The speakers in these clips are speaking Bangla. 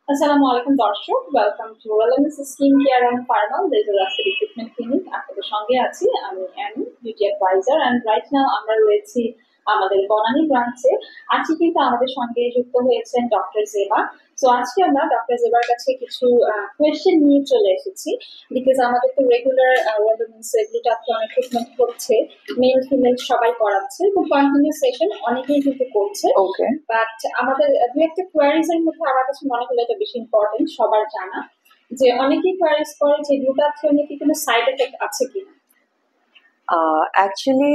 আসসালামু আলাইকুম দর্শক, welcome to wellness skin care and formal laser recruitment clinic. আপনাদের সঙ্গে আছি আমি Annie, beauty advisor. And right now আমরা রয়েছি আমাদের বনানী ব্রাঞ্চে। আজকে কিন্তু আমাদের সঙ্গে যুক্ত হয়েছেন ডক্টর জেবা। সো আজকে আমরা ডক্টর জেবার কাছে কিছু কোয়েশ্চেন নিয়ে চলে এসেছি, বিকজ আমাদের তো রেগুলার ওয়েলনেস গ্লুটাথিয়ন ট্রিটমেন্ট হচ্ছে, মেল ফিমেল সবাই করাচ্ছে, খুব কন্টিনিউস সেশন অনেকেই কিন্তু করছে। ওকে। বাট আমাদের দু একটা কোয়ারিজ এর মধ্যে আমার কাছে মনে হলো এটা বেশি ইম্পর্টেন্ট সবার জানা, যে অনেকেই কোয়ারিজ করে যে গ্লুটাথিয়নে কি কোনো সাইড এফেক্ট আছে কিনা। অ্যাকচুয়ালি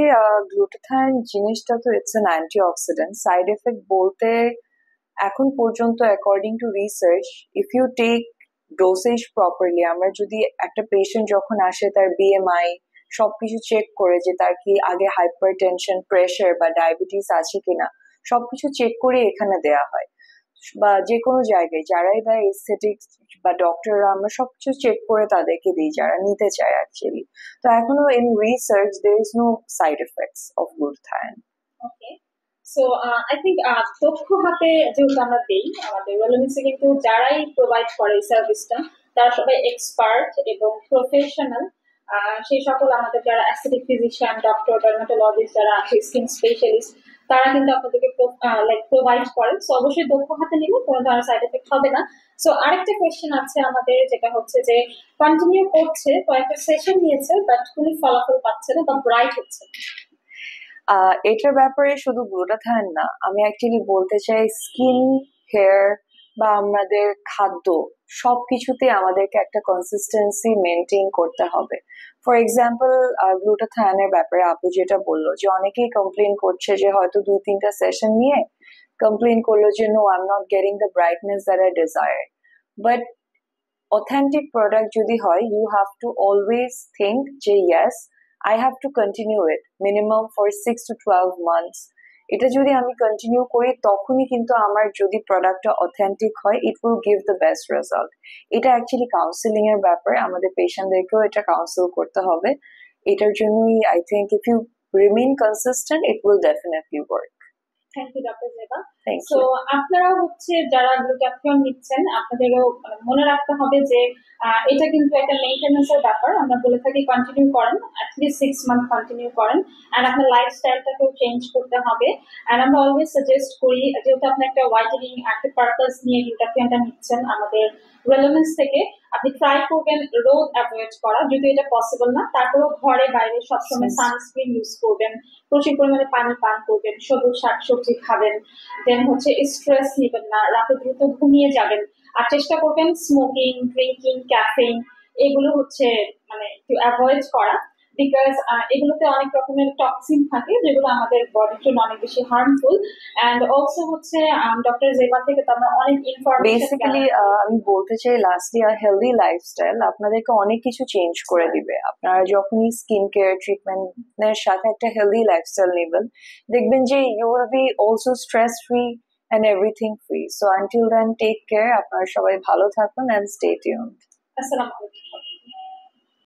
গ্লুটাথায়ন জিনিসটা তো it's an antioxidant. Side effect বলতে এখন পর্যন্ত according to research, if you take dosage properly, আমরা যদি একটা পেশেন্ট যখন আসে তার বিএমআই সবকিছু চেক করে যে তার কি আগে হাইপার টেনশন, প্রেশার বা ডায়াবেটিস আছে কিনা, সবকিছু চেক করে এখানে দেয়া হয়। বা যে কোনো জায়গায় যারাই দেয় এস্থেটিক্স বা ডক্টররা, আমরা সবকিছু চেক করে তাদেরকে দিই যারা নিতে চায় অ্যাকচুয়ালি। তো এখনো in research there is no side effects of glutathione. Okay. So I think দক্ষ হাতে যেহেতু আমরা দেই, আমাদের ওয়েলনেসে কিন্তু যারাই প্রোভাইড করে এই সার্ভিসটা তারা সবাই এক্সপার্ট এবং প্রফেশনাল। সেই সকল আমাদের যারা অ্যাস্থেটিক ফিজিশিয়ান, ডক্টর, ডার্মাটোলজিস্ট যারা আছে, স্কিন স্পেশালিস্ট, তারা কিন্তু আপনাদেরকে লাইক প্রোভাইড করেন। সো অবশ্যই দক্ষ হাতে নিলে কোনো ধরনের সাইড এফেক্ট হবে না। সো আরেকটা কোয়েশ্চেন আছে আমাদের, যেটা হচ্ছে যে কন্টিনিউ করছে, কয়েকটা সেশন নিয়েছে বাট কোনো ফলাফল পাচ্ছে না বা ব্রাইট হচ্ছে না। এটার ব্যাপারে শুধু গ্লুটাথায়ন না, আমি অ্যাকচুয়ালি বলতে চাই স্কিন, হেয়ার বা আমাদের খাদ্য সবকিছুতে আমাদেরকে একটা কনসিস্টেন্সি মেনটেন করতে হবে। ফর এক্সাম্পল, গ্লুটাথায়নের ব্যাপারে আপু যেটা বললো যে অনেকেই কমপ্লেন করছে যে হয়তো 2-3টা সেশন নিয়ে কমপ্লেন করলো যে no, I am not getting the brightness that I desire. But authentic product যদি হয়, you have to always think যে yes, I have to continue it minimum for 6 to 12 months। এটা যদি আমি কন্টিনিউ করি তখনই কিন্তু আমার যদি প্রোডাক্টটা অথেন্টিক হয়, it will give the best result. এটা অ্যাকচুয়ালি কাউন্সিলিং এর ব্যাপারে, আমাদের পেশেন্টদেরকেও এটা কাউন্সিল করতে হবে। এটার জন্যই I think if you remain consistent, it will definitely work. Thank you doctor Zeba. Thank so you. আপনারা হচ্ছে যারা গ্লুটাথিয়ন নিচ্ছেন, আপনাদেরও মনে রাখতে হবে যে এটা কিন্তু একটা মেইনটেনেন্স এর ব্যাপার। আমরা বলে থাকি কন্টিনিউ করেন, অ্যাটলিস্ট 6 মান্থ কন্টিনিউ করেন, অ্যান্ড আপনার লাইফস্টাইলটাকেও চেঞ্জ করতে হবে। অ্যান্ড আমরা অলওয়েজ সাজেস্ট করি, যেহেতু আপনি একটা হোয়াইটেনিং একটা পারপাস নিয়ে গ্লুটাথিয়নটা নিচ্ছেন আমাদের রেলেভেন্স থেকে, আপনি ট্রাই করবেন রোদ অ্যাভয়েড করা, যদি এটা পসিবল না তারপরেও ঘরে বাইরে সবসময় সানস্ক্রিন ইউজ করবেন, প্রচুর পরিমাণে পানি পান করবেন, সবুজ শাকসবজি খাবেন, দেন হচ্ছে স্ট্রেস নেবেন না, রাতে দ্রুত ঘুমিয়ে যাবেন, আর চেষ্টা করবেন স্মোকিং, ড্রিঙ্কিং, ক্যাফেইন এগুলো হচ্ছে মানে একটু অ্যাভয়েড করা, বিকজ এগুলোতে অনেক রকমের টক্সিন থাকে যেগুলো আমাদের বডির জন্য অনেক বেশি হার্মফুল। অ্যান্ড অলসো হচ্ছে ডক্টর জেবা থেকে তো আমরা অনেক ইনফরমেশন বেসিক্যালি আমি বলতে চাই লাস্টলি, আর হেলদি লাইফস্টাইল আপনাদেরকে অনেক কিছু চেঞ্জ করে দিবে। আপনারা যখনই স্কিন কেয়ার ট্রিটমেন্টের সাথে একটা হেলদি লাইফস্টাইল নেবেন, দেখবেন যে you will be also stress free and everything free. So until then, take care. আপনারা সবাই ভালো থাকুন অ্যান্ড স্টে টিউনড। আসসালামু আলাইকুম।